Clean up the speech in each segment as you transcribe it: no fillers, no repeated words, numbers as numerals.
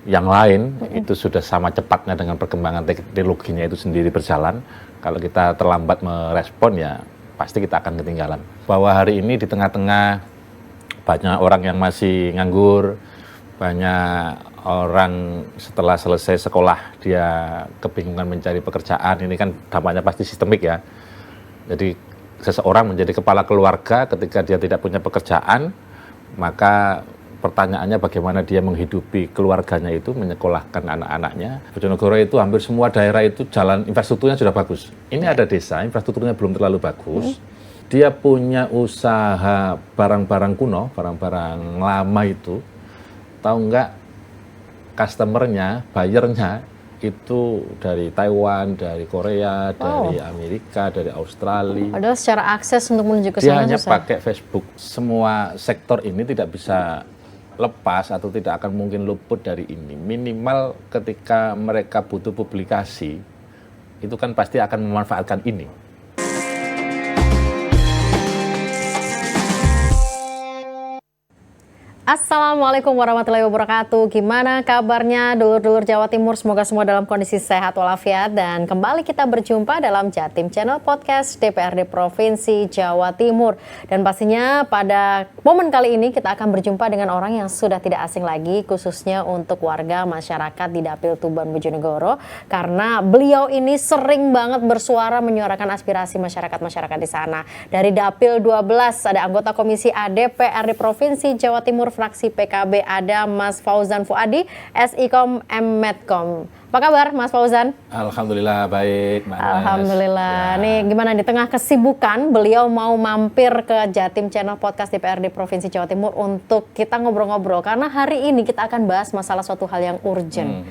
yang lain itu sudah sama cepatnya dengan perkembangan teknologinya itu sendiri berjalan. Kalau kita terlambat merespon ya pasti kita akan ketinggalan. Bahwa hari ini di tengah-tengah banyak orang yang masih nganggur, banyak orang setelah selesai sekolah dia kebingungan mencari pekerjaan, ini kan dampaknya pasti sistemik ya. Jadi seseorang menjadi kepala keluarga ketika dia tidak punya pekerjaan, maka pertanyaannya bagaimana dia menghidupi keluarganya itu, menyekolahkan anak-anaknya. Bojonegoro itu hampir semua daerah itu jalan infrastrukturnya sudah bagus. Ini ada desa, infrastrukturnya belum terlalu bagus. Dia punya usaha barang-barang kuno, barang-barang lama itu. Tahu nggak, customernya, buyernya itu dari Taiwan, dari Korea, dari Amerika, dari Australia. Padahal secara akses untuk menuju ke sana dia hanya susah. pakai Facebook. Semua sektor ini tidak bisa lepas atau tidak akan mungkin luput dari ini. Minimal ketika mereka butuh publikasi, itu kan pasti akan memanfaatkan ini. Assalamualaikum warahmatullahi wabarakatuh. Gimana kabarnya dulur-dulur Jawa Timur? Semoga semua dalam kondisi sehat walafiat. Dan kembali kita berjumpa dalam Jatim Channel Podcast DPRD Provinsi Jawa Timur. Dan pastinya pada momen kali ini kita akan berjumpa dengan orang yang sudah tidak asing lagi, khususnya untuk warga masyarakat di Dapil Tuban Bojonegoro. Karena beliau ini sering banget bersuara menyuarakan aspirasi masyarakat-masyarakat di sana. Dari Dapil 12 ada anggota Komisi A DPRD Provinsi Jawa Timur fraksi PKB, ada Mas Fauzan Fuadi, SIKOM M-Medcom. Apa kabar Mas Fauzan? Alhamdulillah baik, Mbak. Alhamdulillah. Ya. Nih gimana di tengah kesibukan beliau mau mampir ke Jatim Channel Podcast DPRD Provinsi Jawa Timur untuk kita ngobrol-ngobrol. Karena hari ini kita akan bahas masalah suatu hal yang urgent.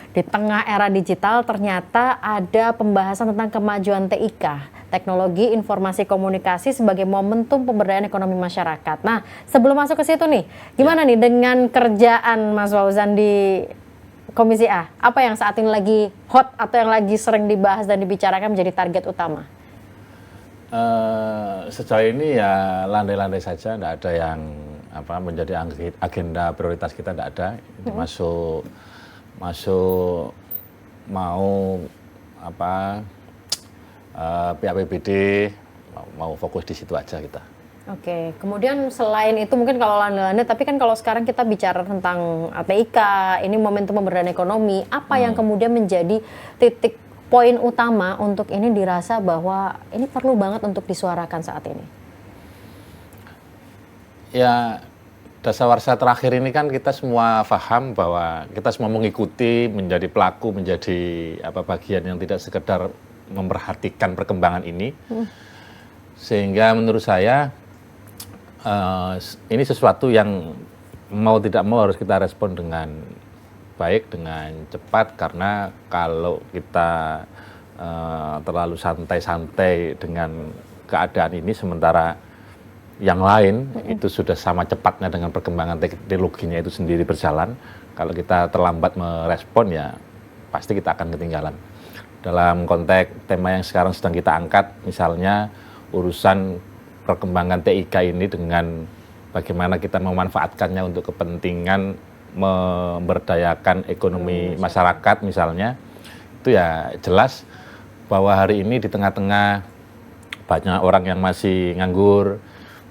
Di tengah era digital ternyata ada pembahasan tentang kemajuan TIK, teknologi informasi komunikasi sebagai momentum pemberdayaan ekonomi masyarakat. Nah, sebelum masuk ke situ nih, gimana nih dengan kerjaan Mas Fauzan di Komisi A? Apa yang saat ini lagi hot atau yang lagi sering dibahas dan dibicarakan menjadi target utama? Sejauh ini ya landai-landai saja, tidak ada yang menjadi agenda prioritas kita, tidak ada. Masuk mau pihak PBD mau fokus di situ aja kita. Oke, kemudian selain itu mungkin kalau landai-landai, tapi kan kalau sekarang kita bicara tentang TIK, ini momentum pemberdayaan ekonomi, apa yang kemudian menjadi titik poin utama untuk ini dirasa bahwa ini perlu banget untuk disuarakan saat ini? Ya, dasawarsa terakhir ini kan kita semua paham bahwa kita semua mengikuti, menjadi pelaku, menjadi bagian yang tidak sekedar memperhatikan perkembangan ini. Sehingga menurut saya ini sesuatu yang mau tidak mau harus kita respon dengan baik, dengan cepat, karena kalau kita terlalu santai-santai dengan keadaan ini sementara yang lain itu sudah sama cepatnya dengan perkembangan teknologinya itu sendiri berjalan. Kalau kita terlambat merespon ya pasti kita akan ketinggalan. Dalam konteks tema yang sekarang sedang kita angkat, misalnya urusan perkembangan TIK ini dengan bagaimana kita memanfaatkannya untuk kepentingan memberdayakan ekonomi masyarakat misalnya, itu ya jelas bahwa hari ini di tengah-tengah banyak orang yang masih nganggur,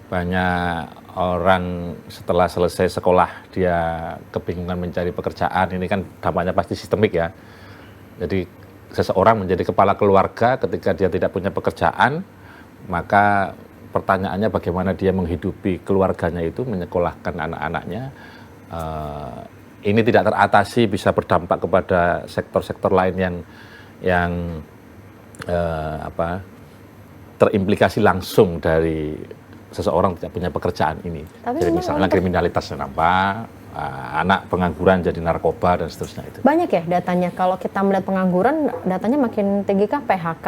banyak orang setelah selesai sekolah dia kebingungan mencari pekerjaan, ini kan dampaknya pasti sistemik ya. Jadi seseorang menjadi kepala keluarga ketika dia tidak punya pekerjaan, maka pertanyaannya bagaimana dia menghidupi keluarganya itu, menyekolahkan anak-anaknya. Ini tidak teratasi bisa berdampak kepada sektor-sektor lain yang terimplikasi langsung dari seseorang tidak punya pekerjaan ini. Jadi misalnya kriminalitas anak pengangguran jadi narkoba dan seterusnya itu. Banyak ya datanya. Kalau kita melihat pengangguran, datanya makin tinggi kah PHK,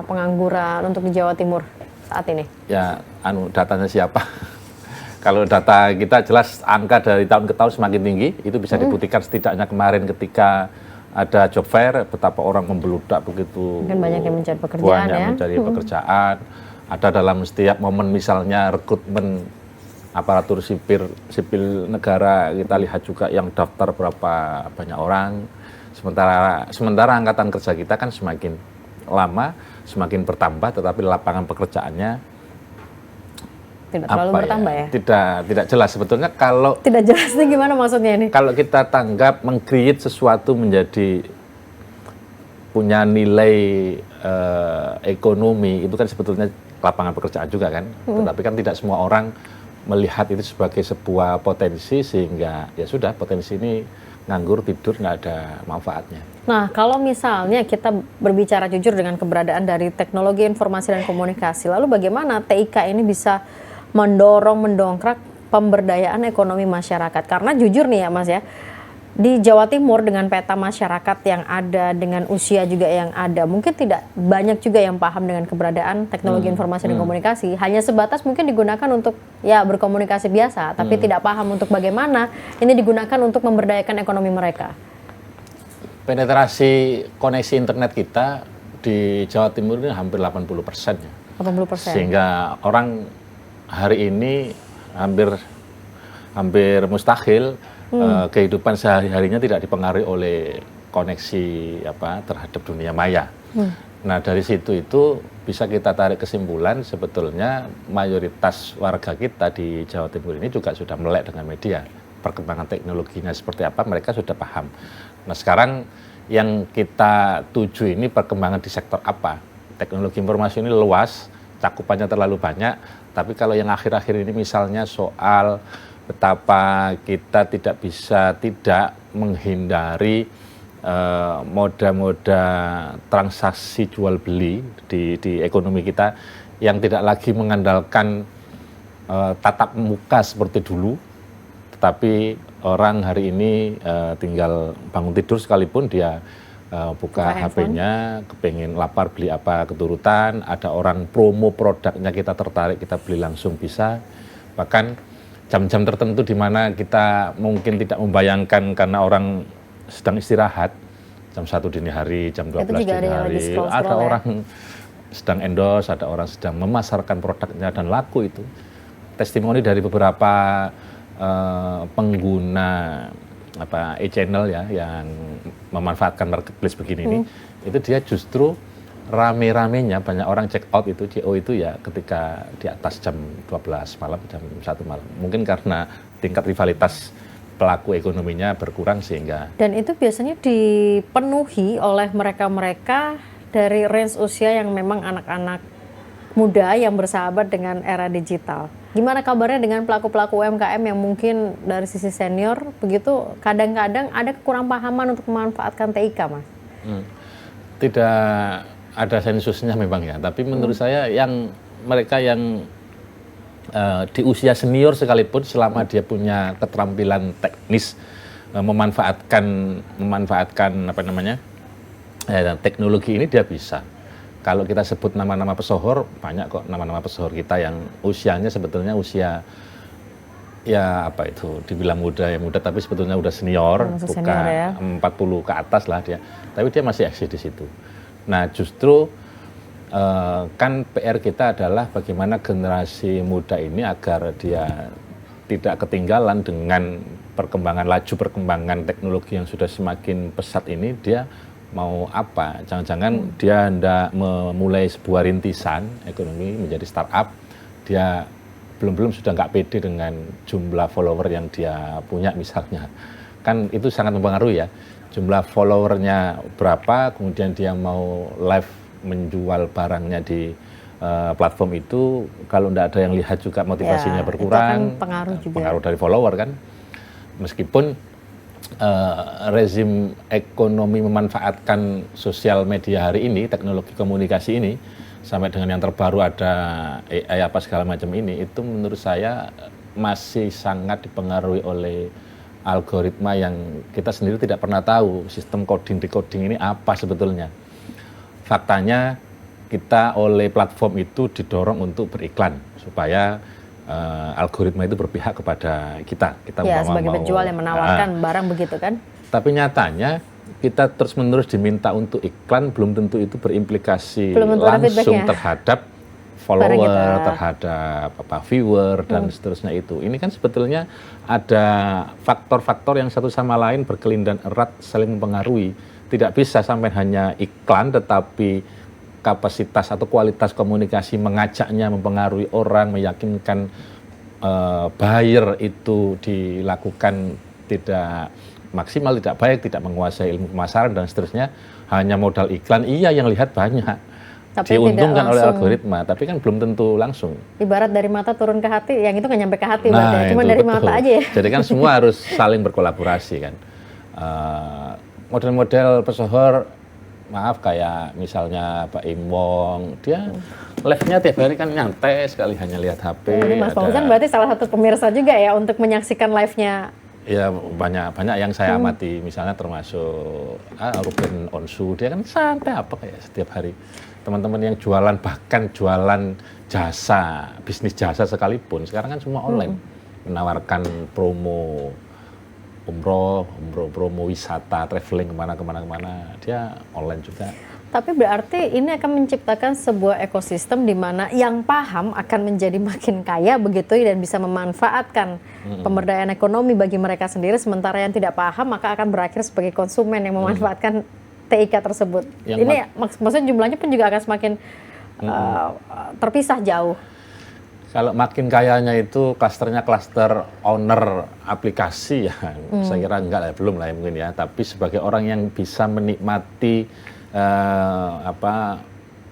pengangguran untuk di Jawa Timur saat ini? Ya, datanya siapa? Kalau data kita jelas angka dari tahun ke tahun semakin tinggi, itu bisa dibuktikan setidaknya kemarin ketika ada job fair, betapa orang membeludak begitu. Mungkin banyak yang mencari pekerjaan mencari pekerjaan. Ada dalam setiap momen misalnya rekrutmen aparatur sipil negara kita lihat juga yang daftar berapa banyak orang. Sementara angkatan kerja kita kan semakin lama semakin bertambah, tetapi lapangan pekerjaannya tidak terlalu bertambah ya? Tidak jelas sebetulnya. Kalau tidak jelas ini gimana maksudnya ini? Kalau kita tanggap meng-create sesuatu menjadi punya nilai ekonomi, itu kan sebetulnya lapangan pekerjaan juga kan. Tetapi kan tidak semua orang melihat itu sebagai sebuah potensi, sehingga ya sudah, potensi ini nganggur tidur, nggak ada manfaatnya. Nah, kalau misalnya kita berbicara jujur dengan keberadaan dari teknologi informasi dan komunikasi, lalu bagaimana TIK ini bisa mendongkrak pemberdayaan ekonomi masyarakat? Karena jujur nih ya Mas ya, di Jawa Timur dengan peta masyarakat yang ada, dengan usia juga yang ada, mungkin tidak banyak juga yang paham dengan keberadaan teknologi informasi dan komunikasi. Hanya sebatas mungkin digunakan untuk ya berkomunikasi biasa, tapi tidak paham untuk bagaimana ini digunakan untuk memberdayakan ekonomi mereka. Penetrasi koneksi internet kita di Jawa Timur ini hampir 80% ya. 80%. Sehingga orang hari ini hampir mustahil kehidupan sehari-harinya tidak dipengaruhi oleh koneksi terhadap dunia maya. Nah, dari situ itu bisa kita tarik kesimpulan sebetulnya mayoritas warga kita di Jawa Timur ini juga sudah melek dengan media. Perkembangan teknologinya seperti apa mereka sudah paham. Nah, sekarang yang kita tuju ini perkembangan di sektor apa? Teknologi informasi ini luas, cakupannya terlalu banyak, tapi kalau yang akhir-akhir ini misalnya soal betapa kita tidak menghindari moda-moda transaksi jual beli di ekonomi kita yang tidak lagi mengandalkan tatap muka seperti dulu, tetapi orang hari ini tinggal bangun tidur sekalipun dia buka HP-nya, kepengen lapar beli apa keturutan, ada orang promo produknya kita tertarik, kita beli langsung bisa. Bahkan jam-jam tertentu di mana kita mungkin tidak membayangkan karena orang sedang istirahat, jam 1 dini hari, jam 12 dini hari, ada orang sedang endorse, ada orang sedang memasarkan produknya dan laku itu. Testimoni dari beberapa pengguna e-channel ya yang memanfaatkan marketplace begini ini, itu dia justru rame-ramenya banyak orang check out itu, CO itu ya ketika di atas jam 12 malam, jam 1 malam. Mungkin karena tingkat rivalitas pelaku ekonominya berkurang sehingga. Dan itu biasanya dipenuhi oleh mereka-mereka dari range usia yang memang anak-anak muda yang bersahabat dengan era digital. Gimana kabarnya dengan pelaku-pelaku UMKM yang mungkin dari sisi senior begitu kadang-kadang ada kekurang pahaman untuk memanfaatkan TIK, Mas? Tidak ada sensusnya memang ya, tapi menurut saya yang mereka yang di usia senior sekalipun selama dia punya keterampilan teknis memanfaatkan teknologi ini dia bisa. Kalau kita sebut nama-nama pesohor, banyak kok nama-nama pesohor kita yang usianya sebetulnya usia ya dibilang muda tapi sebetulnya udah senior, bukan ya. 40 ke atas lah dia, tapi dia masih eksis di situ. Nah, justru kan PR kita adalah bagaimana generasi muda ini agar dia tidak ketinggalan dengan laju perkembangan teknologi yang sudah semakin pesat ini. Dia mau apa? Jangan-jangan dia hendak memulai sebuah rintisan ekonomi menjadi startup, dia belum sudah nggak pede dengan jumlah follower yang dia punya misalnya. Kan itu sangat mempengaruhi ya. Jumlah followernya berapa, kemudian dia mau live menjual barangnya di platform itu, kalau tidak ada yang lihat juga motivasinya berkurang. Itu kan pengaruh dari follower kan. Meskipun rezim ekonomi memanfaatkan sosial media hari ini, teknologi komunikasi ini, sampai dengan yang terbaru ada AI apa segala macam ini, itu menurut saya masih sangat dipengaruhi oleh algoritma yang kita sendiri tidak pernah tahu sistem coding-decoding ini apa sebetulnya. Faktanya kita oleh platform itu didorong untuk beriklan supaya algoritma itu berpihak kepada kita. Ya, sebagai penjual yang menawarkan barang begitu kan. Tapi nyatanya kita terus-menerus diminta untuk iklan, belum tentu itu berimplikasi langsung terhadap follower, terhadap viewer dan seterusnya itu. Ini kan sebetulnya ada faktor-faktor yang satu sama lain berkelindan erat, saling mempengaruhi. Tidak bisa sampai hanya iklan, tetapi kapasitas atau kualitas komunikasi mengajaknya, mempengaruhi orang, meyakinkan buyer itu dilakukan tidak maksimal, tidak baik, tidak menguasai ilmu pemasaran dan seterusnya. Hanya modal iklan, iya yang lihat banyak. Tapi diuntungkan oleh langsung, algoritma, tapi kan belum tentu langsung. Ibarat dari mata turun ke hati, yang itu nggak nyampe ke hati, cuma itu, dari betul. mata aja ya. Jadi kan semua harus saling berkolaborasi kan. Model-model pesohor, maaf kayak misalnya Pak Im Wong, dia live-nya tiap hari kan nyantai sekali, hanya lihat HP. Ini Mas Fauzan berarti salah satu pemirsa juga ya untuk menyaksikan live-nya. Ya banyak yang saya amati, misalnya termasuk Ruben Onsu, dia kan santai apa kayak setiap hari. Teman-teman yang jualan, bahkan jualan jasa, bisnis jasa sekalipun, sekarang kan semua online. Menawarkan promo umroh, promo wisata, traveling kemana, dia online juga. Tapi berarti ini akan menciptakan sebuah ekosistem di mana yang paham akan menjadi makin kaya begitu dan bisa memanfaatkan pemberdayaan ekonomi bagi mereka sendiri, sementara yang tidak paham maka akan berakhir sebagai konsumen yang memanfaatkan TIK tersebut. Ini maksudnya jumlahnya pun juga akan semakin terpisah jauh. Kalau makin kayanya itu klasternya klaster owner aplikasi ya, saya kira enggak lah, belum lah mungkin ya. Tapi sebagai orang yang bisa menikmati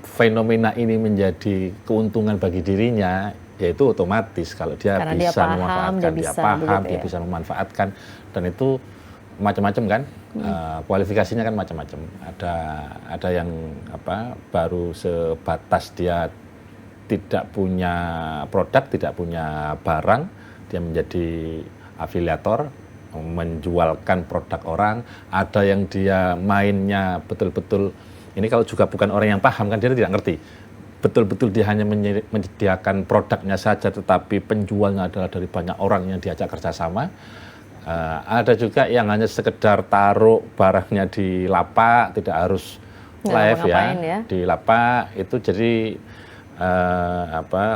fenomena ini menjadi keuntungan bagi dirinya, yaitu otomatis kalau dia karena bisa dia memanfaatkan, dia paham, dia bisa memanfaatkan, dan itu macam-macam kan, kualifikasinya kan macam-macam. Ada yang baru sebatas dia tidak punya produk, tidak punya barang, dia menjadi afiliator, menjualkan produk orang. Ada yang dia mainnya betul-betul, ini kalau juga bukan orang yang paham kan dia tidak ngerti. Betul-betul dia hanya menyediakan produknya saja, tetapi penjualnya adalah dari banyak orang yang diajak kerjasama. Ada juga yang hanya sekedar taruh barangnya di lapak, tidak harus live ya, di lapak itu jadi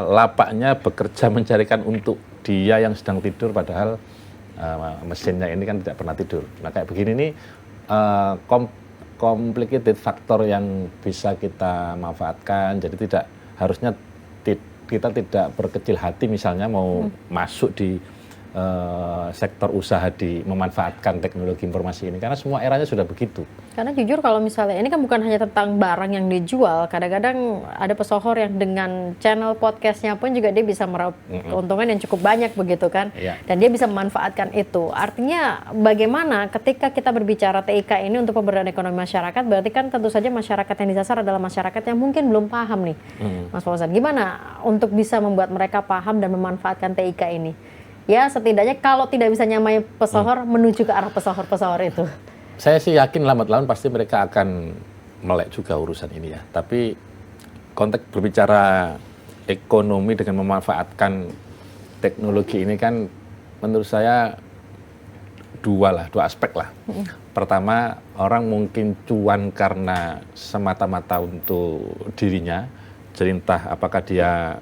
lapaknya bekerja mencarikan untuk dia yang sedang tidur, padahal mesinnya ini kan tidak pernah tidur. Nah kayak begini nih complicated faktor yang bisa kita manfaatkan. Jadi tidak harusnya kita tidak berkecil hati misalnya mau masuk di sektor usaha di memanfaatkan teknologi informasi ini, karena semua eranya sudah begitu. Karena jujur kalau misalnya ini kan bukan hanya tentang barang yang dijual, kadang-kadang ada pesohor yang dengan channel podcastnya pun juga dia bisa meraup keuntungan yang cukup banyak begitu kan, dan dia bisa memanfaatkan itu. Artinya bagaimana ketika kita berbicara TIK ini untuk pemberdayaan ekonomi masyarakat, berarti kan tentu saja masyarakat yang disasar adalah masyarakat yang mungkin belum paham nih, Mas Fauzan. Gimana untuk bisa membuat mereka paham dan memanfaatkan TIK ini? Ya setidaknya kalau tidak bisa nyamai pesohor, menuju ke arah pesohor-pesohor itu. Saya sih yakin lambat laun pasti mereka akan melek juga urusan ini ya. Tapi konteks berbicara ekonomi dengan memanfaatkan teknologi ini kan menurut saya dua aspek lah. Pertama, orang mungkin cuan karena semata-mata untuk dirinya. Jadi entah apakah dia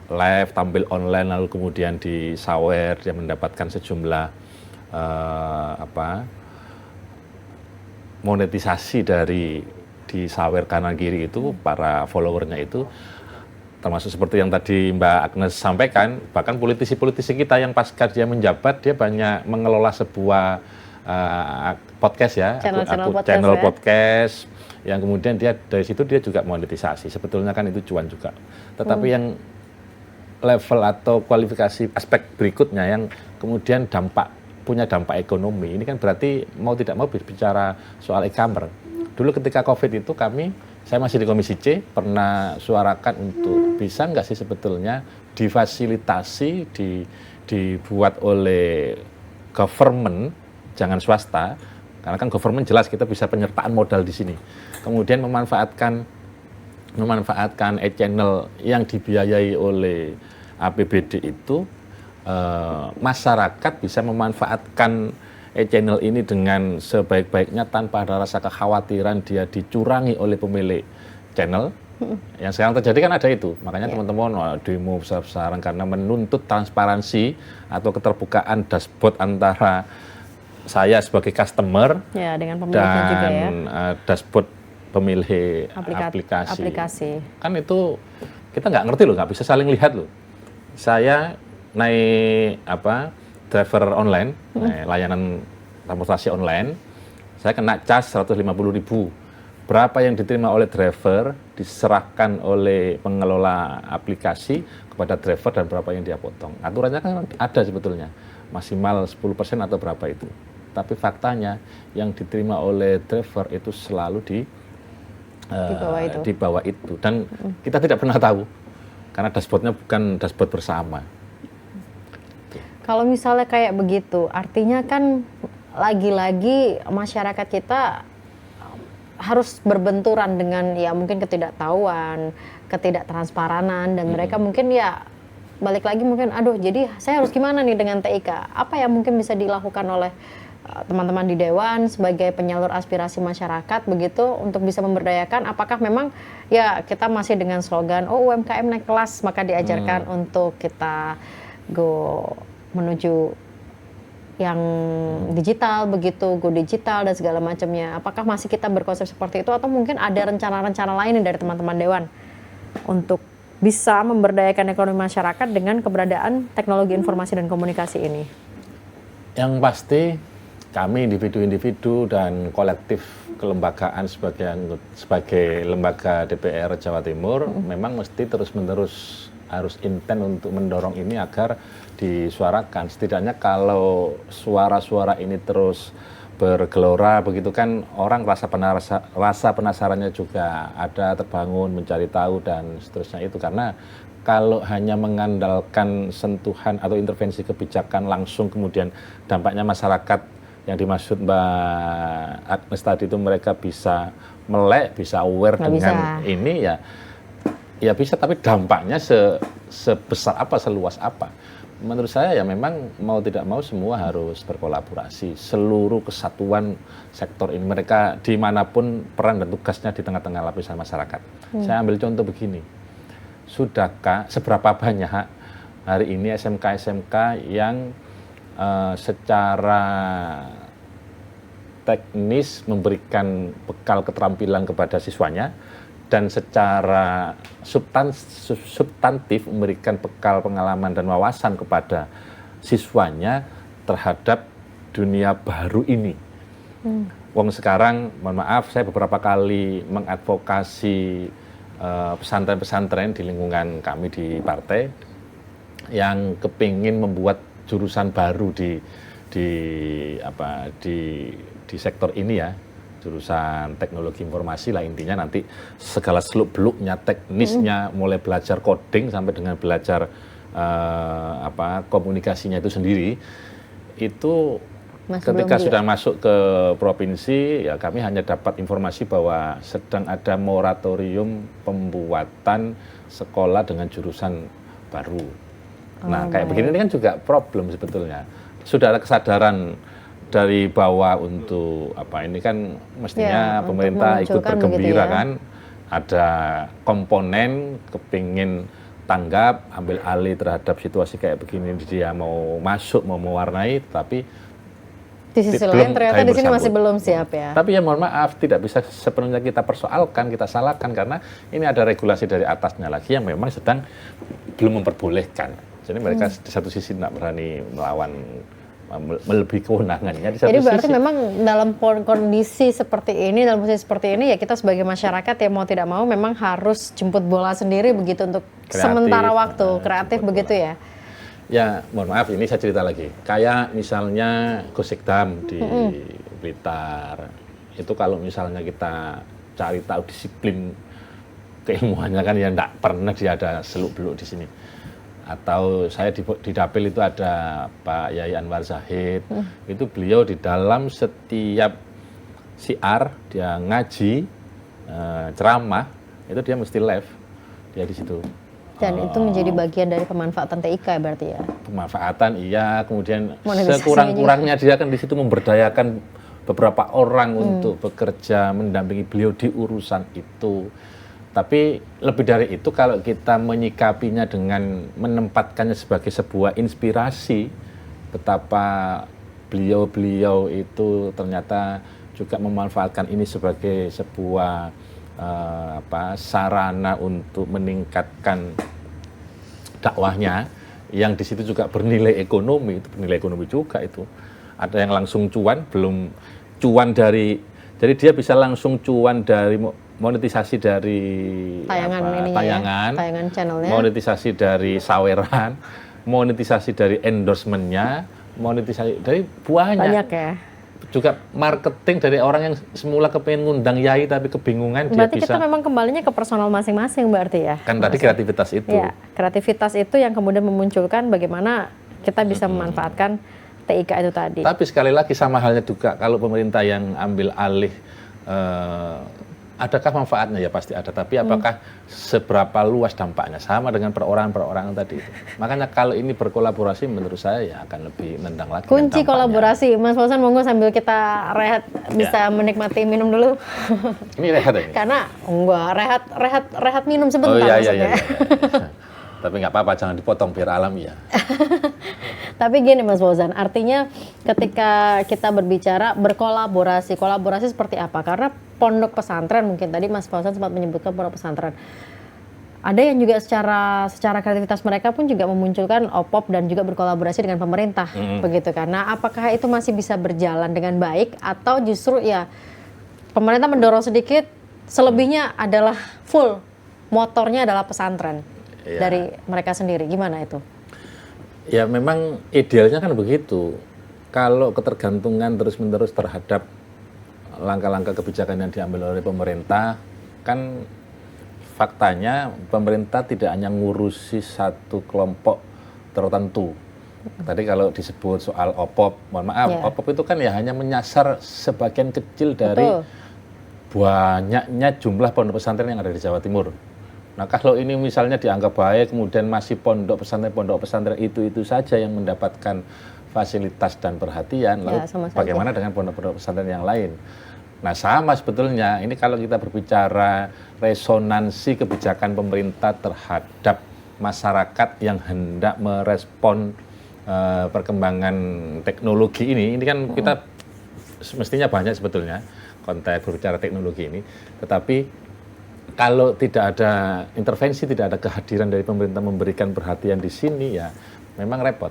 live, tampil online, lalu kemudian disawer, dia mendapatkan sejumlah monetisasi dari disawer kanan kiri itu, para followernya itu, termasuk seperti yang tadi Mbak Agnes sampaikan, bahkan politisi-politisi kita yang pasca dia menjabat, dia banyak mengelola sebuah podcast ya, channel podcast, yang kemudian dia dari situ dia juga monetisasi. Sebetulnya kan itu cuan juga. Tetapi yang level atau kualifikasi aspek berikutnya yang kemudian punya dampak ekonomi, ini kan berarti mau tidak mau berbicara soal e-commerce. Dulu ketika COVID itu saya masih di Komisi C, pernah suarakan untuk bisa nggak sih sebetulnya difasilitasi, dibuat oleh government, jangan swasta, karena kan government jelas kita bisa penyertaan modal di sini. Kemudian memanfaatkan e-channel yang dibiayai oleh APBD itu, masyarakat bisa memanfaatkan e-channel ini dengan sebaik-baiknya tanpa ada rasa kekhawatiran dia dicurangi oleh pemilik channel, Yang sekarang terjadi kan ada itu, makanya teman-teman demo besar-besaran karena menuntut transparansi atau keterbukaan dashboard antara saya sebagai customer Ya, dengan pemiliknya dan juga ya. Dashboard pemilih aplikasi. Kan itu kita nggak ngerti loh, nggak bisa saling lihat loh. Saya naik driver online, layanan transportasi online, saya kena cas 150.000. Berapa yang diterima oleh driver diserahkan oleh pengelola aplikasi kepada driver dan berapa yang dia potong. Aturannya kan ada sebetulnya, maksimal 10% atau berapa itu. Tapi faktanya yang diterima oleh driver itu selalu di bawah itu. Dan kita tidak pernah tahu karena dashboardnya bukan dashboard bersama. Kalau misalnya kayak begitu, artinya kan lagi-lagi masyarakat kita harus berbenturan dengan ya mungkin ketidaktahuan, ketidaktransparanan, dan mereka mungkin ya balik lagi mungkin aduh jadi saya harus gimana nih dengan TIK? Apa yang mungkin bisa dilakukan oleh teman-teman di Dewan sebagai penyalur aspirasi masyarakat begitu untuk bisa memberdayakan? Apakah memang ya kita masih dengan slogan UMKM naik kelas maka diajarkan untuk kita go menuju yang digital begitu, go digital dan segala macamnya. Apakah masih kita berkonsep seperti itu atau mungkin ada rencana-rencana lain dari teman-teman Dewan untuk bisa memberdayakan ekonomi masyarakat dengan keberadaan teknologi informasi dan komunikasi ini? Yang pasti kami individu-individu dan kolektif kelembagaan sebagai lembaga DPR Jawa Timur memang mesti terus-menerus harus intent untuk mendorong ini agar disuarakan. Setidaknya kalau suara-suara ini terus bergelora begitu kan orang rasa penasarannya juga ada terbangun mencari tahu dan seterusnya itu. Karena kalau hanya mengandalkan sentuhan atau intervensi kebijakan langsung kemudian dampaknya masyarakat yang dimaksud Mbak Agnes tadi itu mereka bisa melek, bisa aware dengan ini ya bisa, tapi dampaknya sebesar apa, seluas apa. Menurut saya ya memang mau tidak mau semua harus berkolaborasi. Seluruh kesatuan sektor ini, mereka dimanapun peran dan tugasnya di tengah-tengah lapisan masyarakat. Saya ambil contoh begini, sudahkah seberapa banyak hari ini SMK-SMK yang secara teknis memberikan bekal keterampilan kepada siswanya dan secara substantif memberikan bekal pengalaman dan wawasan kepada siswanya terhadap dunia baru ini. Wong sekarang, mohon maaf, saya beberapa kali mengadvokasi pesantren-pesantren di lingkungan kami di partai yang kepingin membuat jurusan baru di sektor ini ya, jurusan teknologi informasi lah intinya, nanti segala seluk-beluknya teknisnya mulai belajar coding sampai dengan belajar komunikasinya itu sendiri itu ketika sudah masuk ke provinsi ya kami hanya dapat informasi bahwa sedang ada moratorium pembuatan sekolah dengan jurusan baru. Nah kayak begini ini kan juga problem sebetulnya. Sudah ada kesadaran dari bawah untuk ini kan mestinya pemerintah ikut bergembira kan, ada komponen kepingin tanggap ambil alih terhadap situasi kayak begini, dia mau masuk mau mewarnai, tapi di sisi lain ternyata di sini masih belum siap ya. Tapi ya mohon maaf tidak bisa sepenuhnya kita persoalkan, kita salahkan karena ini ada regulasi dari atasnya lagi yang memang sedang belum memperbolehkan. Jadi mereka di satu sisi tidak berani melawan melebihi kewenangannya. Jadi berarti memang dalam kondisi seperti ini, dalam posisi seperti ini ya kita sebagai masyarakat ya mau tidak mau memang harus jemput bola sendiri begitu untuk kreatif, sementara waktu kreatif begitu bola. Ya. Ya mohon maaf ini saya cerita lagi. Kayak misalnya Gosekdam di Blitar itu kalau misalnya kita cari tahu disiplin keilmuannya kan ya enggak pernah dia ada seluk-beluk di sini. Atau saya di Dapil itu ada Pak Yai Anwar Zahid, itu beliau di dalam setiap siar dia ngaji, ceramah, itu dia mesti live, dia di situ. Dan itu menjadi bagian dari pemanfaatan TIK ya berarti ya? Pemanfaatan iya, kemudian sekurang-kurangnya dia kan di situ memberdayakan beberapa orang untuk bekerja, mendampingi beliau di urusan itu. Tapi lebih dari itu kalau kita menyikapinya dengan menempatkannya sebagai sebuah inspirasi, betapa beliau-beliau itu ternyata juga memanfaatkan ini sebagai sebuah sarana untuk meningkatkan dakwahnya, yang di situ juga bernilai ekonomi, itu bernilai ekonomi juga itu. Ada yang langsung cuan, belum cuan dari, jadi dia bisa langsung cuan dari monetisasi dari tayangan channelnya, monetisasi dari saweran, monetisasi dari endorsementnya, monetisasi dari banyak ya. Juga marketing dari orang yang semula kepengen ngundang yai tapi kebingungan. Berarti dia bisa, kita memang kembalinya ke personal masing-masing berarti ya. Kan tadi kreativitas itu. Ya, kreativitas itu yang kemudian memunculkan bagaimana kita bisa memanfaatkan TIK itu tadi. Tapi sekali lagi sama halnya juga kalau pemerintah yang ambil alih, adakah manfaatnya? Ya pasti ada, tapi apakah seberapa luas dampaknya? Sama dengan perorangan-perorangan tadi itu. Makanya kalau ini berkolaborasi menurut saya ya akan lebih nendang lagi. Kunci kolaborasi, Mas Fauzan, monggo sambil kita rehat bisa menikmati minum dulu. Ini rehat ya? Karena enggak, rehat minum sebentar maksudnya. Iya. Tapi nggak apa-apa, jangan dipotong biar alam ya. Tapi gini Mas Fauzan, artinya ketika kita berbicara berkolaborasi, kolaborasi seperti apa? Karena pondok pesantren, mungkin tadi Mas Fauzan sempat menyebutkan pondok pesantren. Ada yang juga secara kreativitas mereka pun juga memunculkan OPOP dan juga berkolaborasi dengan pemerintah, begitu kan. Nah, apakah itu masih bisa berjalan dengan baik atau justru ya pemerintah mendorong sedikit, selebihnya adalah full motornya adalah pesantren dari mereka sendiri? Gimana itu? Ya memang idealnya kan begitu. Kalau ketergantungan terus-menerus terhadap langkah-langkah kebijakan yang diambil oleh pemerintah, kan faktanya pemerintah tidak hanya ngurusi satu kelompok tertentu. Tadi kalau disebut soal OPOP, mohon maaf, OPOP itu kan ya hanya menyasar sebagian kecil dari banyaknya jumlah pondok pesantren yang ada di Jawa Timur. Nah kalau ini misalnya dianggap baik, kemudian masih pondok pesantren itu saja yang mendapatkan fasilitas dan perhatian, lalu bagaimana dengan pondok-pondok pesantren yang lain? Nah sama sebetulnya, ini kalau kita berbicara resonansi kebijakan pemerintah terhadap masyarakat yang hendak merespon perkembangan teknologi ini kan kita mestinya banyak sebetulnya konteks berbicara teknologi ini, tetapi kalau tidak ada intervensi, tidak ada kehadiran dari pemerintah memberikan perhatian di sini, ya memang repot.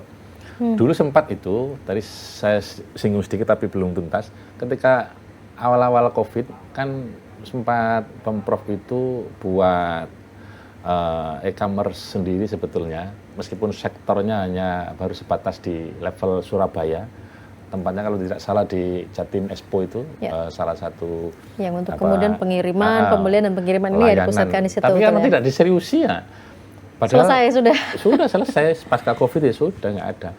Dulu sempat itu, tadi saya singgung sedikit tapi belum tuntas, ketika awal-awal COVID kan sempat Pemprov itu buat e-commerce sendiri sebetulnya, meskipun sektornya hanya baru sebatas di level Surabaya. Tempatnya kalau tidak salah di Jatim Expo itu salah satu yang untuk kemudian pengiriman, pembelian dan pengiriman ini ya dipusatkan di situ. Tapi kan tidak diseriusi ya. Padahal sudah selesai pasca Covid ya sudah nggak ada.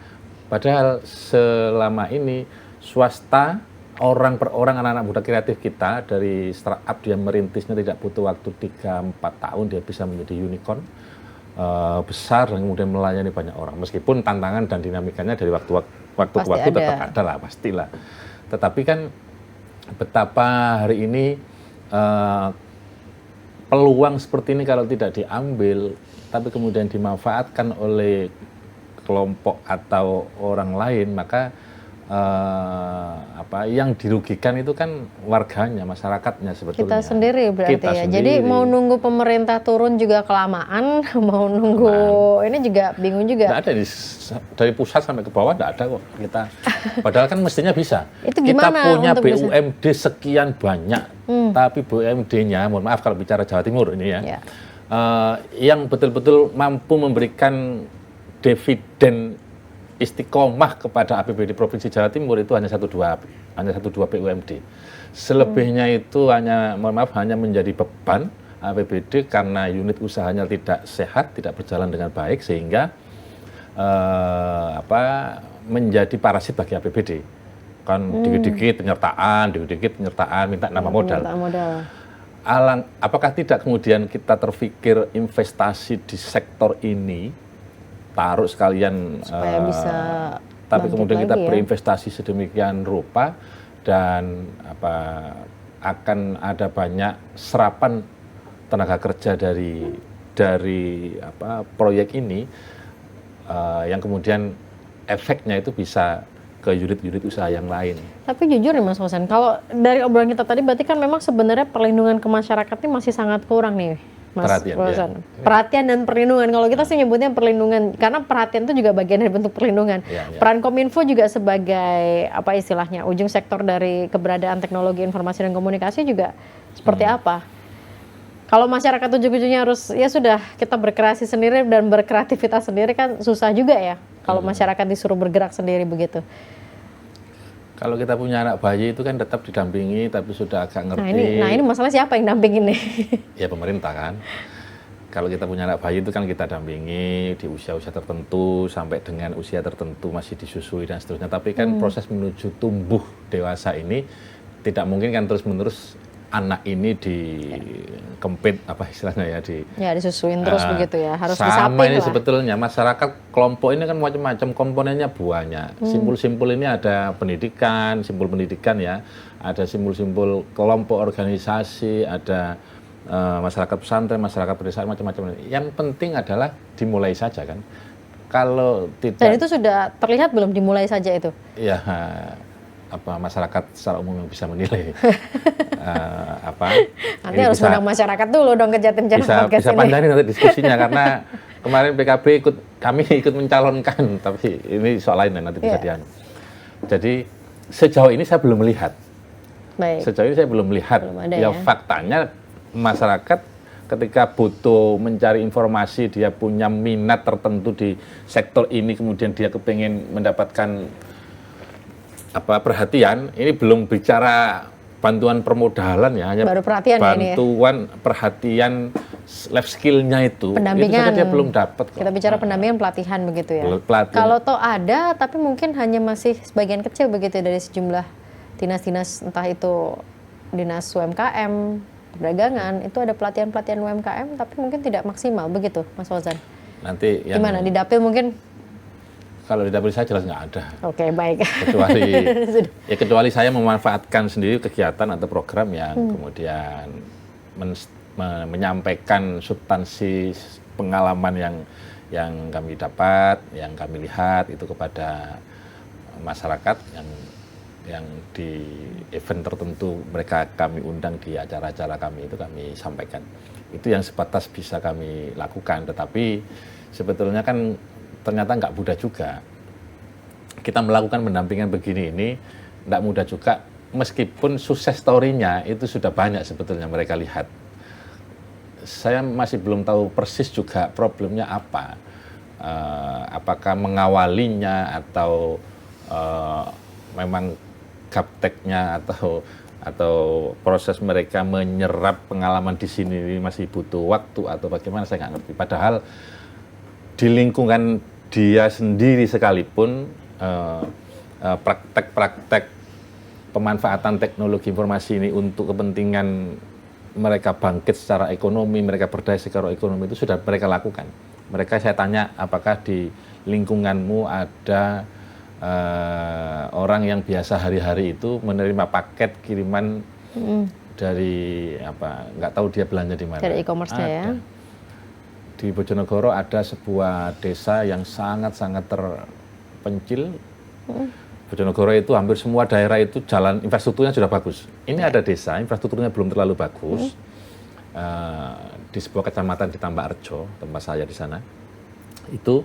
Padahal selama ini swasta, orang per orang, anak-anak muda kreatif kita dari startup, dia merintisnya tidak butuh waktu 3-4 tahun dia bisa menjadi unicorn besar dan kemudian melayani banyak orang. Meskipun tantangan dan dinamikanya dari waktu ke waktu tetap ada lah, pastilah. Tetapi kan betapa hari ini peluang seperti ini kalau tidak diambil, tapi kemudian dimanfaatkan oleh kelompok atau orang lain, maka yang dirugikan itu kan warganya, masyarakatnya sebetulnya. Kita sendiri berarti Jadi mau nunggu pemerintah turun juga kelamaan, mau nunggu ini juga bingung juga. Tidak ada dari pusat sampai ke bawah, tidak ada kok kita. Padahal kan mestinya bisa. Itu kita gimana punya BUMD sekian banyak, tapi BUMD-nya, mohon maaf kalau bicara Jawa Timur ini ya, yang betul-betul mampu memberikan dividen istiqomah kepada APBD Provinsi Jawa Timur itu hanya 1-2 BUMD. Selebihnya itu hanya, mohon maaf, hanya menjadi beban APBD karena unit usahanya tidak sehat, tidak berjalan dengan baik, sehingga menjadi parasit bagi APBD. Kan dikit-dikit penyertaan, minta nama modal. Apakah tidak kemudian kita terpikir investasi di sektor ini, taruh sekalian, supaya bisa tapi kemudian kita berinvestasi sedemikian rupa dan akan ada banyak serapan tenaga kerja dari proyek ini yang kemudian efeknya itu bisa ke unit-unit usaha yang lain. Tapi jujur nih Mas Fauzan, kalau dari obrolan kita tadi berarti kan memang sebenarnya perlindungan ke masyarakat ini masih sangat kurang nih Mas Fauzan. Ya. Perhatian dan perlindungan. Kalau kita sih nyebutnya perlindungan, karena perhatian itu juga bagian dari bentuk perlindungan. Peran Kominfo juga sebagai apa istilahnya ujung sektor dari keberadaan teknologi informasi dan komunikasi juga seperti apa? Kalau masyarakat ujung-ujungnya harus ya sudah kita berkreasi sendiri dan berkreativitas sendiri kan susah juga ya. Kalau masyarakat disuruh bergerak sendiri begitu. Kalau kita punya anak bayi itu kan tetap didampingi, tapi sudah agak ngerti. Nah ini masalah siapa yang dampingin nih? Ya pemerintah kan. Kalau kita punya anak bayi itu kan kita dampingi di usia-usia tertentu sampai dengan usia tertentu masih disusui dan seterusnya. Tapi kan proses menuju tumbuh dewasa ini tidak mungkin kan terus-menerus anak ini dikempit apa istilahnya ya disusuin terus begitu ya, harus sama ini lah. Sebetulnya masyarakat kelompok ini kan macam-macam komponennya banyak. Simpul-simpul ini ada pendidikan, simpul pendidikan ya, ada simpul-simpul kelompok organisasi, ada masyarakat pesantren, masyarakat pedesaan, macam-macam. Yang penting adalah dimulai saja kan. Kalau tidak. Dan itu sudah terlihat belum dimulai saja itu? Ya. Masyarakat secara umum yang bisa menilai nanti harus undang masyarakat dulu dong ke Jatim Channel Podcast bisa pandani nanti diskusinya karena kemarin PKB kami ikut mencalonkan, tapi ini soal lain nanti bisa dianu. Jadi sejauh ini saya belum melihat. Baik. Sejauh ini saya belum melihat. Ya faktanya masyarakat ketika butuh mencari informasi, dia punya minat tertentu di sektor ini, kemudian dia kepingin mendapatkan perhatian, ini belum bicara bantuan permodalan ya, hanya baru perhatian bantuan perhatian life skill-nya itu pendampingan dia belum dapat. Kita bicara pendampingan pelatihan begitu ya. Pelatihan. Kalau toh ada, tapi mungkin hanya masih sebagian kecil begitu dari sejumlah dinas-dinas, entah itu dinas UMKM, perdagangan, itu ada pelatihan-pelatihan UMKM, tapi mungkin tidak maksimal begitu, Mas Fauzan. Nanti gimana di Dapil mungkin? Kalau di Dapil saya jelas nggak ada. Oke, baik. Kecuali saya memanfaatkan sendiri kegiatan atau program yang kemudian menyampaikan substansi pengalaman yang kami dapat, yang kami lihat itu kepada masyarakat yang di event tertentu mereka kami undang di acara-acara kami itu kami sampaikan. Itu yang sebatas bisa kami lakukan, tetapi sebetulnya kan ternyata nggak mudah juga. Kita melakukan pendampingan begini ini nggak mudah juga, meskipun sukses story-nya itu sudah banyak sebetulnya mereka lihat. Saya masih belum tahu persis juga problemnya apa. Apakah mengawalinya atau memang gapteknya atau proses mereka menyerap pengalaman di sini masih butuh waktu atau bagaimana, saya nggak ngerti. Padahal di lingkungan dia sendiri sekalipun praktek-praktek pemanfaatan teknologi informasi ini untuk kepentingan mereka bangkit secara ekonomi, mereka berdaya secara ekonomi itu sudah mereka lakukan. Mereka, saya tanya, apakah di lingkunganmu ada orang yang biasa hari-hari itu menerima paket kiriman dari nggak tahu dia belanja di mana. Dari e-commerce-nya ya. Di Bojonegoro ada sebuah desa yang sangat-sangat terpencil. Bojonegoro itu hampir semua daerah itu jalan infrastrukturnya sudah bagus. Ini ada desa infrastrukturnya belum terlalu bagus. Di sebuah kecamatan di Tambakrejo, tempat saya di sana. Itu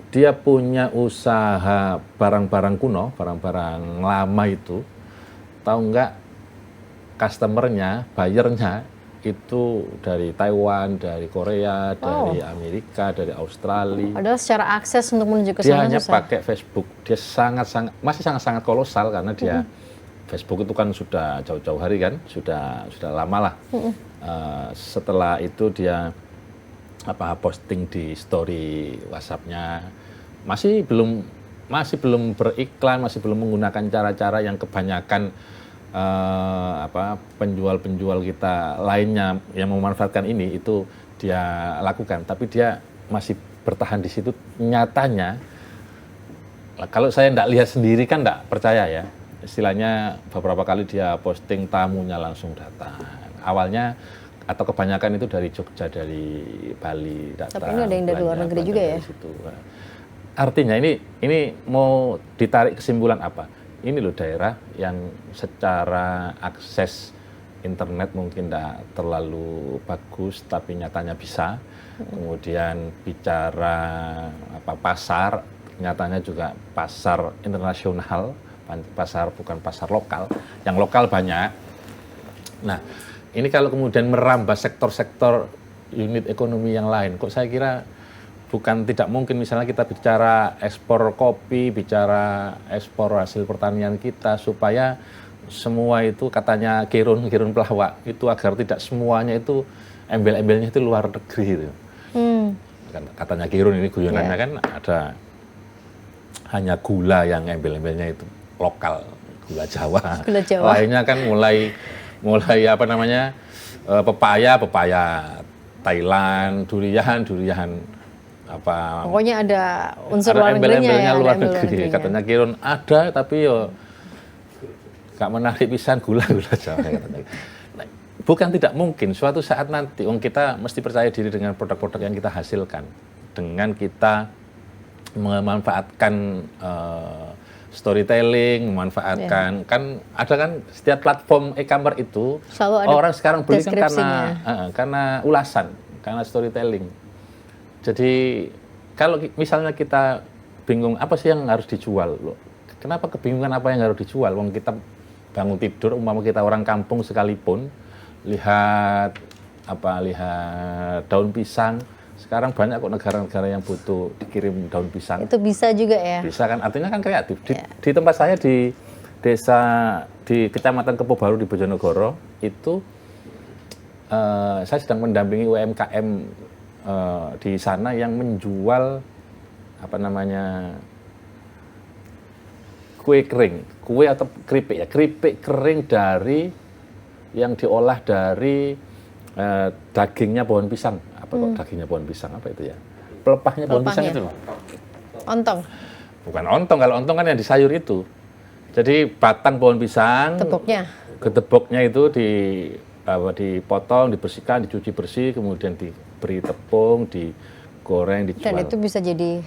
dia punya usaha barang-barang kuno, barang-barang lama itu. Tahu nggak, customernya, buyernya itu dari Taiwan, dari Korea, dari Amerika, dari Australia. Padahal secara akses untuk menuju ke sana dia hanya pakai Facebook. Dia masih sangat kolosal karena dia Facebook itu kan sudah jauh-jauh hari kan, sudah lama lah. Setelah itu dia posting di story WhatsApp-nya, masih belum beriklan, masih belum menggunakan cara-cara yang kebanyakan penjual-penjual kita lainnya yang memanfaatkan ini itu dia lakukan, tapi dia masih bertahan di situ. Nyatanya kalau saya tidak lihat sendiri kan tidak percaya ya, istilahnya beberapa kali dia posting tamunya langsung datang. Awalnya atau kebanyakan itu dari Jogja, dari Bali datang. Tapi ini ada yang dari luar negeri juga ya? Situ. Artinya ini mau ditarik kesimpulan apa? Ini loh daerah yang secara akses internet mungkin tidak terlalu bagus, tapi nyatanya bisa. Kemudian bicara pasar, nyatanya juga pasar internasional, pasar bukan pasar lokal. Yang lokal banyak. Nah, ini kalau kemudian merambah sektor-sektor unit ekonomi yang lain, kok saya kira bukan tidak mungkin. Misalnya kita bicara ekspor kopi, bicara ekspor hasil pertanian kita, supaya semua itu katanya Kirun pelawak itu agar tidak semuanya itu embel-embelnya itu luar negeri gitu. Katanya Kirun ini guyonannya kan ada hanya gula yang embel-embelnya itu lokal, gula Jawa. Lainnya kan mulai apa namanya pepaya Thailand, durian apa. Pokoknya ada unsur luar negerinya ya. Luar negeri. Katanya Kirun ada, tapi yo gak menarik pisan gula Jawa katanya. Nah, bukan tidak mungkin suatu saat nanti kita mesti percaya diri dengan produk-produk yang kita hasilkan, dengan kita memanfaatkan storytelling, memanfaatkan kan ada kan setiap platform e-commerce itu orang sekarang beli kan karena ulasan, karena storytelling. Jadi kalau misalnya kita bingung apa sih yang harus dijual loh, kenapa kebingungan apa yang harus dijual? Wong kita bangun tidur, umpama kita orang kampung sekalipun lihat daun pisang. Sekarang banyak kok negara-negara yang butuh dikirim daun pisang. Itu bisa juga ya? Bisa kan, artinya kan kreatif. Di tempat saya di desa, di Kecamatan Kepo Baru di Bojonegoro, itu saya sedang mendampingi UMKM di sana yang menjual kue kering, kue atau keripik ya, keripik kering dari yang diolah dari dagingnya pohon pisang. Apa kok dagingnya pohon pisang, apa itu ya? Pelepahnya pohon pisang itu loh. Ontong? Bukan ontong, kalau ontong kan yang di sayur itu. Jadi batang pohon pisang, gedeboknya itu dipotong, dibersihkan, dicuci bersih, kemudian diberi tepung, digoreng, dijual. Dan itu bisa jadi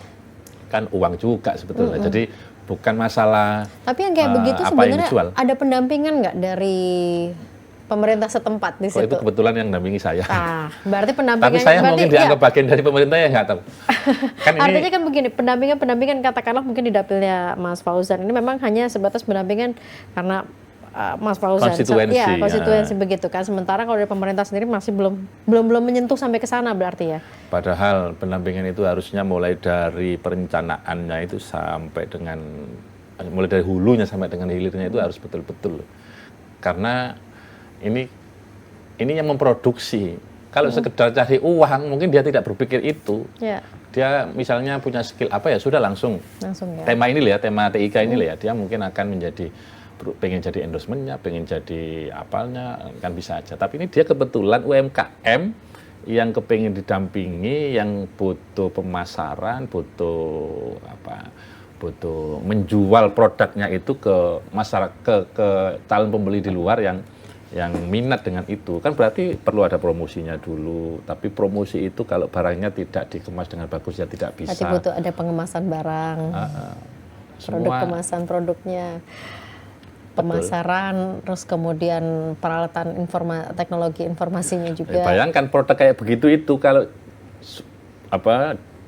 kan uang juga sebetulnya. Jadi bukan masalah. Tapi yang kayak begitu sebenarnya ada pendampingan nggak dari pemerintah setempat di situ? Itu kebetulan yang mendampingi saya. Berarti pendampingan. Tapi saya mungkin dianggap bagian dari pemerintah ya nggak tahu. Kan artinya kan begini, pendampingan katakanlah mungkin di dapilnya Mas Fauzan ini memang hanya sebatas pendampingan karena Mas Fauzan konstituensi begitu kan. Sementara kalau dari pemerintah sendiri masih belum menyentuh sampai ke sana berarti ya. Padahal pendampingan itu harusnya mulai dari perencanaannya itu sampai dengan mulai dari hulunya sampai dengan hilirnya itu harus betul-betul. Karena ini yang memproduksi. Kalau sekedar cari uang, mungkin dia tidak berpikir itu. Dia misalnya punya skill apa ya, sudah langsung ya. Tema ini ya, tema TIK ini ya, dia mungkin akan pengen jadi endorsementnya, pengen jadi apalnya, kan bisa aja. Tapi ini dia kebetulan UMKM yang kepengen didampingi, yang butuh pemasaran, butuh menjual produknya itu ke masyarakat, ke calon pembeli di luar yang minat dengan itu, kan berarti perlu ada promosinya dulu. Tapi promosi itu kalau barangnya tidak dikemas dengan bagus ya tidak bisa. Berarti butuh ada pengemasan barang, produk kemasan produknya, pemasaran, terus kemudian peralatan teknologi informasinya juga. Bayangkan produk kayak begitu itu kalau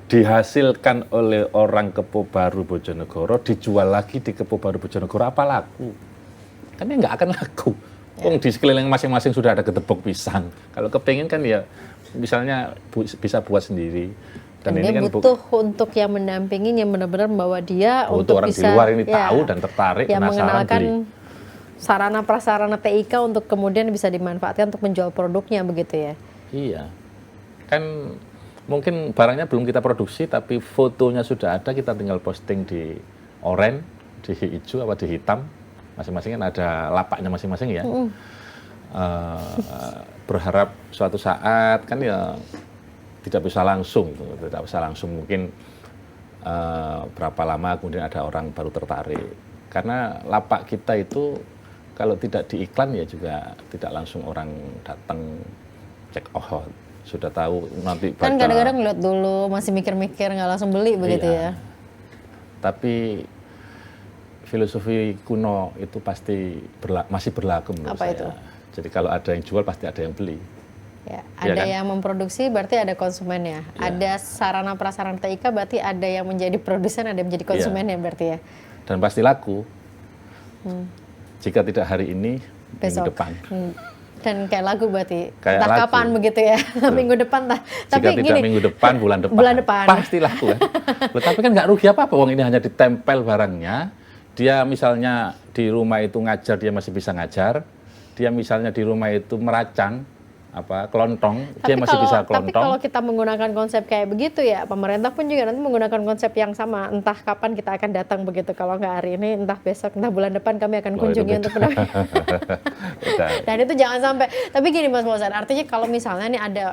dihasilkan oleh orang Kepo Baru Bojonegoro, dijual lagi di Kepo Baru Bojonegoro, apa laku? Kan ya nggak akan laku. Di sekeliling masing-masing sudah ada gedebok pisang. Kalau kepengen kan ya misalnya bisa buat sendiri. Dan ini dia kan butuh untuk yang mendampingi, yang benar-benar membawa dia untuk orang bisa di luar ini tahu dan tertarik, yang mengenalkan beli. Sarana prasarana TIK untuk kemudian bisa dimanfaatkan untuk menjual produknya begitu ya. Iya. Kan mungkin barangnya belum kita produksi tapi fotonya sudah ada, kita tinggal posting di oranye, di hijau apa di hitam. Masing-masing kan ada lapaknya masing-masing ya. Berharap suatu saat kan ya tidak bisa langsung mungkin berapa lama kemudian ada orang baru tertarik. Karena lapak kita itu kalau tidak diiklan ya juga tidak langsung orang datang. check out, sudah tahu nanti Kan baca. kadang-kadang lihat dulu, masih mikir-mikir, nggak langsung beli begitu ya. Tapi filosofi kuno itu pasti masih berlaku menurut Apa saya. itu? Jadi kalau ada yang jual pasti ada yang beli. Ya, Iya ada kan? yang memproduksi berarti ada konsumennya. Ya. Ada sarana prasarana TIK berarti ada yang menjadi produsen, ada yang menjadi konsumennya berarti ya. Dan pasti laku. Jika tidak hari ini, Besok. minggu depan. Dan kayak lagu berarti. Kayak Entah lagu. kapan begitu ya. Minggu depan tah. Jika Tapi tidak gini, minggu depan, bulan depan. Bulan depan. Pasti laku kan. Loh, tapi kan nggak rugi apa-apa, wong ini hanya ditempel barangnya. Dia misalnya di rumah itu ngajar, dia masih bisa ngajar. Dia misalnya di rumah itu meracang, kelontong, dia masih bisa tapi kelontong. kalau kita menggunakan konsep kayak begitu ya, pemerintah pun juga nanti menggunakan konsep yang sama. Entah kapan kita akan datang begitu. Kalau nggak hari ini, entah besok, entah bulan depan kami akan kunjungi untuk pendamping. Dan itu jangan sampai. Tapi gini Mas Fauzan, artinya kalau misalnya nih ada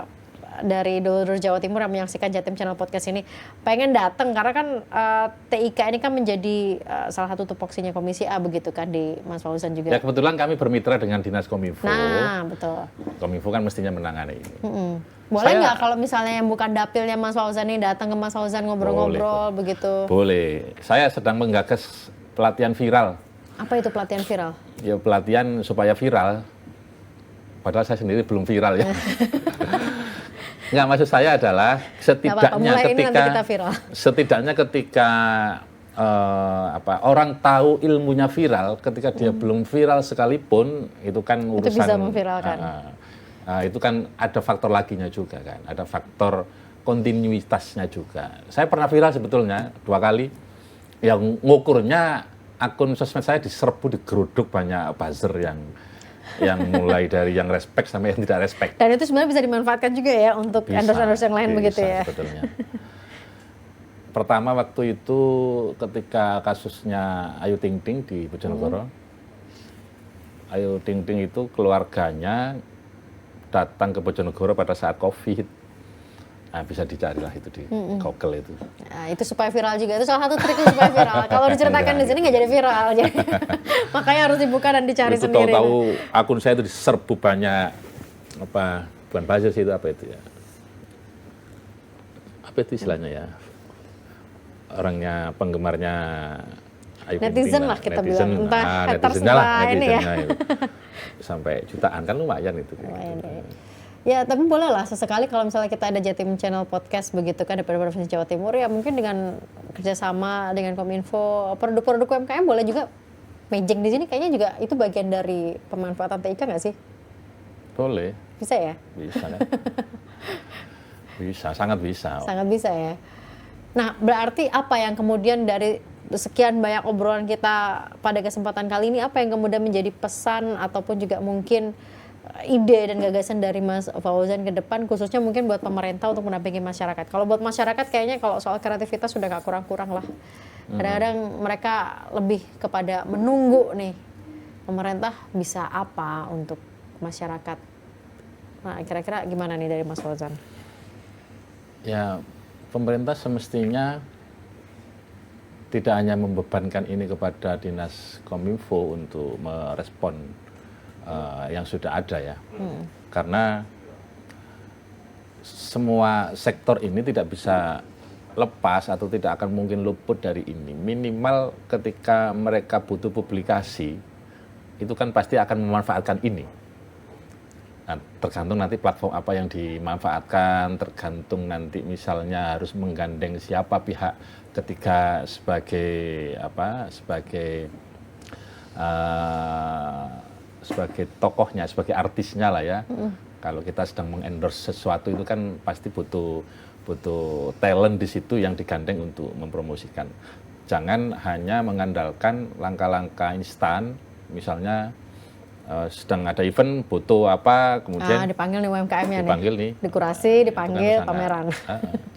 dari dulur Jawa Timur yang menyaksikan Jatim Channel Podcast ini pengen datang karena kan TIK ini kan menjadi salah satu tupoksinya Komisi A begitu kan di Mas Fauzan juga. Ya kebetulan kami bermitra dengan Dinas Kominfo. Nah, betul. Kominfo kan mestinya menangani ini. Boleh nggak kalau misalnya yang bukan dapilnya Mas Fauzan ini datang ke Mas Fauzan ngobrol-ngobrol begitu? Boleh. Saya sedang menggagas pelatihan viral. Apa itu pelatihan viral? Ya pelatihan supaya viral. Padahal saya sendiri belum viral ya. Nggak, maksud saya adalah setidaknya ketika orang tahu ilmunya viral, ketika dia belum viral sekalipun, itu kan urusan. Itu bisa memviralkan. Itu kan ada faktor laginya juga kan, ada faktor kontinuitasnya juga. Saya pernah viral sebetulnya 2 kali, yang ngukurnya akun sosmed saya diserbu, digeruduk banyak buzzer yang mulai dari yang respect sampai yang tidak respect. Dan itu sebenarnya bisa dimanfaatkan juga ya untuk endorse-endorse yang lain begitu ya. Sebetulnya. Pertama waktu itu ketika kasusnya Ayu Ting Ting di Bojonegoro. Ayu Ting Ting itu keluarganya datang ke Bojonegoro pada saat COVID. Nah, bisa dicari lah itu di Google itu. Nah, itu supaya viral juga. Itu salah satu trik supaya viral. Kalau diceritakan di sini nggak jadi viral. Jadi, makanya harus dibuka dan dicari itu sendiri. Tahu-tahu akun saya itu diserbu banyak bukan buzzer sih, itu apa itu ya? Apa itu istilahnya ya? Orangnya penggemarnya Ayu Ting Ting netizen lah kita netizen, bilang. Entah haters netizennya lah, ini ya. netizennya itu. Sampai jutaan kan lumayan itu. Ya, tapi boleh lah sesekali kalau misalnya kita ada Jatim Channel Podcast begitu kan dari Provinsi Jawa Timur ya mungkin dengan kerjasama dengan Kominfo, produk-produk UMKM boleh juga mejeng di sini kayaknya juga itu bagian dari pemanfaatan TIK nggak sih? Boleh. Bisa ya? Bisa kan? Bisa, sangat bisa. Sangat bisa ya. Nah, berarti apa yang kemudian dari sekian banyak obrolan kita pada kesempatan kali ini, apa yang kemudian menjadi pesan ataupun juga mungkin ide dan gagasan dari Mas Fauzan ke depan, khususnya mungkin buat pemerintah untuk mendampingi masyarakat. Kalau buat masyarakat kayaknya kalau soal kreativitas sudah gak kurang-kurang lah. Kadang-kadang mereka lebih kepada menunggu nih, pemerintah bisa apa untuk masyarakat. Nah, kira-kira gimana nih dari Mas Fauzan? Ya, pemerintah semestinya tidak hanya membebankan ini kepada Dinas Kominfo untuk merespon yang sudah ada ya. Karena semua sektor ini tidak bisa lepas atau tidak akan mungkin luput dari ini. Minimal ketika mereka butuh publikasi, itu kan pasti akan memanfaatkan ini. Nah, tergantung nanti platform apa yang dimanfaatkan, tergantung nanti misalnya harus menggandeng siapa pihak ketiga sebagai tokohnya, sebagai artisnya lah ya. Kalau kita sedang mengendorse sesuatu itu kan pasti butuh talent di situ yang digandeng untuk mempromosikan. Jangan hanya mengandalkan langkah-langkah instan, misalnya sedang ada event butuh apa, kemudian dipanggil nih UMKM-nya dipanggil nih. nih. Dekorasi, dipanggil, pameran.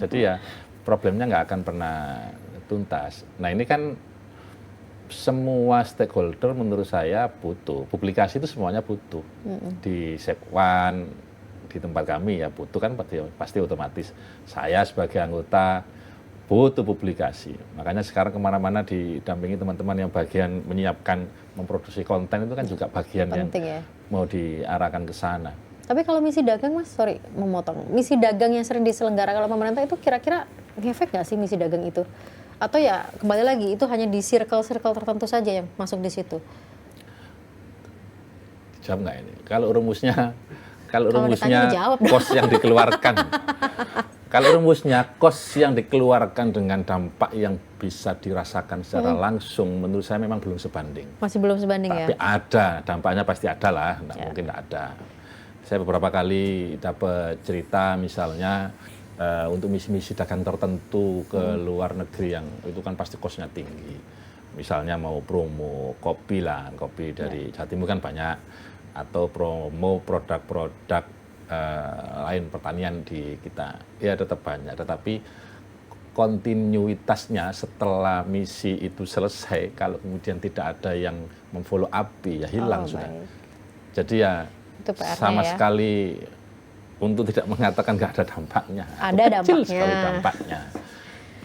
Jadi ya problemnya nggak akan pernah tuntas. Nah ini kan semua stakeholder menurut saya butuh. Publikasi itu semuanya butuh. Di Sekwan, di tempat kami ya butuh kan pasti otomatis. Saya sebagai anggota butuh publikasi. Makanya sekarang kemana-mana didampingi teman-teman yang bagian menyiapkan, memproduksi konten itu kan juga bagian penting yang mau diarahkan ke sana. Tapi kalau misi dagang Mas, sorry memotong, misi dagang yang sering diselenggarakan oleh pemerintah itu kira-kira ngefek nggak sih misi dagang itu? Atau ya kembali lagi itu hanya di circle-circle tertentu saja yang masuk di situ? Jawab nggak ini? Kalau rumusnya ditanya, jawab dong. kos yang dikeluarkan, kalau rumusnya kos yang dikeluarkan dengan dampak yang bisa dirasakan secara langsung, menurut saya memang belum sebanding. Masih belum sebanding ya? Tapi ada, dampaknya pasti ada lah, nggak mungkin nggak ada. Saya beberapa kali dapat cerita misalnya untuk misi-misi dagang tertentu ke luar negeri yang itu kan pasti kosnya tinggi. Misalnya mau promo kopi lah, kopi dari Jawa Timur kan banyak, atau promo produk-produk lain pertanian di kita, ya tetap banyak. Tetapi kontinuitasnya setelah misi itu selesai, kalau kemudian tidak ada yang memfollow up, ya hilang sudah. Baik. Jadi ya sama sekali untuk tidak mengatakan nggak ada dampaknya. Ada kecil dampaknya. Sekali dampaknya.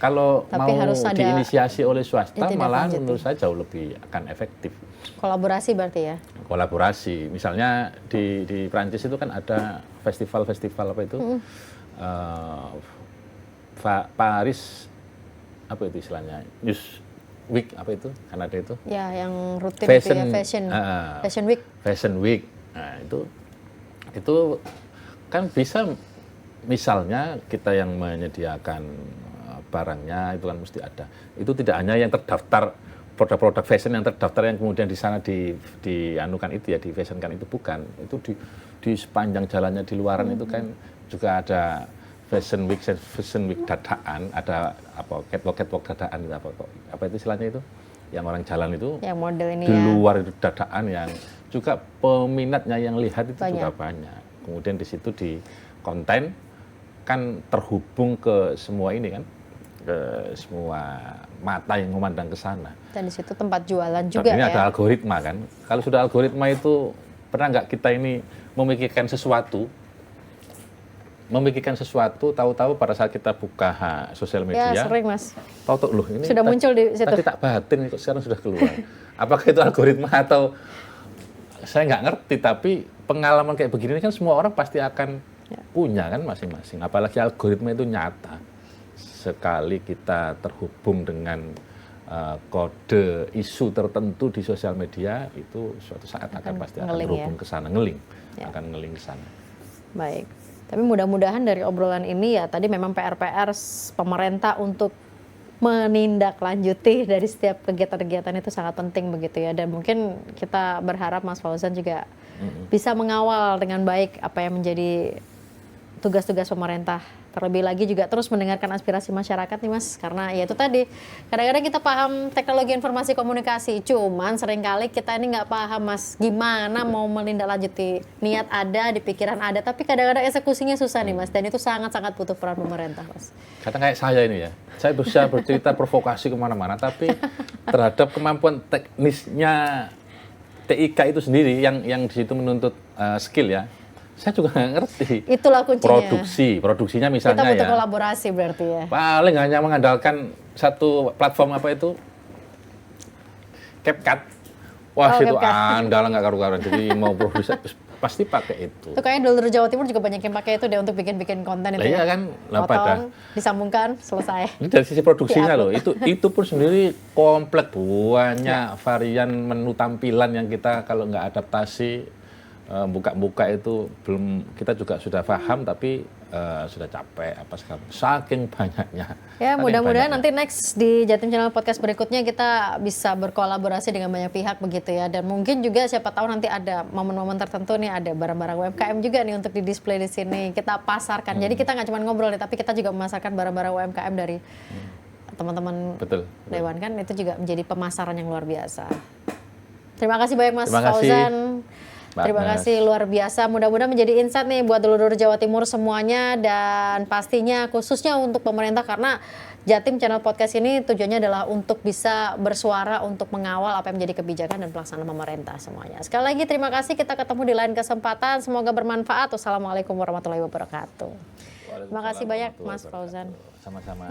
Kalau tapi mau harus ada diinisiasi oleh swasta, malah lanjuti. menurut saya jauh lebih akan efektif. Kolaborasi berarti ya? Kolaborasi. Misalnya di Prancis itu kan ada festival-festival apa itu? Paris, apa itu istilahnya? News Week, apa itu? Kan ada itu. Ya, yang rutin Fashion, itu ya, Fashion Week. Fashion Week. Nah, itu kan bisa, misalnya kita yang menyediakan barangnya itu kan mesti ada. Itu tidak hanya yang terdaftar, produk-produk fashion yang terdaftar yang kemudian di sana dianukan itu ya, di fashionkan itu, bukan. Itu di sepanjang jalannya di luaran itu kan juga ada Fashion Week dadaan, ada apa catwalk dadaan gitu, apa itu istilahnya itu, yang orang jalan itu yang model ini di ya. luar itu dadaan, yang juga peminatnya yang lihat itu juga banyak. Kemudian di situ di konten kan terhubung ke semua ini kan, ke semua mata yang memandang ke sana. Dan di situ tempat jualan juga ini ya. ada algoritma kan. Kalau sudah algoritma itu, pernah nggak kita ini memikirkan sesuatu, tahu-tahu pada saat kita buka sosial media, ya sering Mas, tahu-tahu loh ini sudah muncul di situ. Tadi tak batin kok sekarang sudah keluar. Apakah itu algoritma atau saya nggak ngerti, tapi pengalaman kayak begini kan semua orang pasti akan punya kan masing-masing. Apalagi algoritma itu nyata. Sekali kita terhubung dengan kode isu tertentu di sosial media, itu suatu saat akan pasti akan terhubung ke sana, akan ngeling ke sana. Baik. Tapi mudah-mudahan dari obrolan ini ya tadi memang PR-PR pemerintah untuk menindaklanjuti dari setiap kegiatan-kegiatan itu sangat penting begitu ya. Dan mungkin kita berharap Mas Fauzan juga bisa mengawal dengan baik apa yang menjadi tugas-tugas pemerintah. Terlebih lagi juga terus mendengarkan aspirasi masyarakat nih Mas. Karena ya itu tadi, kadang-kadang kita paham teknologi informasi komunikasi, cuman seringkali kita ini nggak paham Mas, gimana mau menindaklanjuti. Niat ada, di pikiran ada, tapi kadang-kadang eksekusinya susah nih Mas. Dan itu sangat-sangat butuh peran pemerintah Mas. Kadang kayak saya ini ya, saya bisa bercerita provokasi kemana-mana, tapi terhadap kemampuan teknisnya TIK itu sendiri yang di situ menuntut skill ya, saya juga nggak ngerti. Itulah kuncinya. Produksinya misalnya kita butuh ya. Kolaborasi berarti ya. Paling hanya mengandalkan satu platform apa itu, CapCut. Wah, itu andalan nggak karu-karuan. Jadi mau produksi pasti pakai itu. Itu kayaknya dulu Jawa Timur juga banyak yang pakai itu deh untuk bikin konten itu. Iya kan, potong, disambungkan, selesai. Ini dari sisi produksinya loh, itu pun sendiri kompleks, banyak varian menu tampilan yang kita kalau nggak adaptasi, buka-buka itu belum, kita juga sudah paham tapi sudah capek apa sekarang, saking banyaknya. Ya mudah-mudahan nanti next di Jatim Channel Podcast berikutnya kita bisa berkolaborasi dengan banyak pihak begitu ya, dan mungkin juga siapa tahu nanti ada momen-momen tertentu nih, ada barang-barang UMKM juga nih untuk di display di sini kita pasarkan. Jadi kita nggak cuma ngobrol nih, tapi kita juga memasarkan barang-barang UMKM dari teman-teman Dewan kan, itu juga menjadi pemasaran yang luar biasa. Terima kasih banyak Mas Fauzan. Terima kasih luar biasa, mudah-mudahan menjadi insight nih buat dulur-dulur Jawa Timur semuanya, dan pastinya khususnya untuk pemerintah, karena Jatim Channel Podcast ini tujuannya adalah untuk bisa bersuara untuk mengawal apa yang menjadi kebijakan dan pelaksanaan pemerintah semuanya. Sekali lagi terima kasih, kita ketemu di lain kesempatan, semoga bermanfaat. Wassalamualaikum warahmatullahi wabarakatuh. Terima kasih banyak Mas Fauzan. Sama-sama.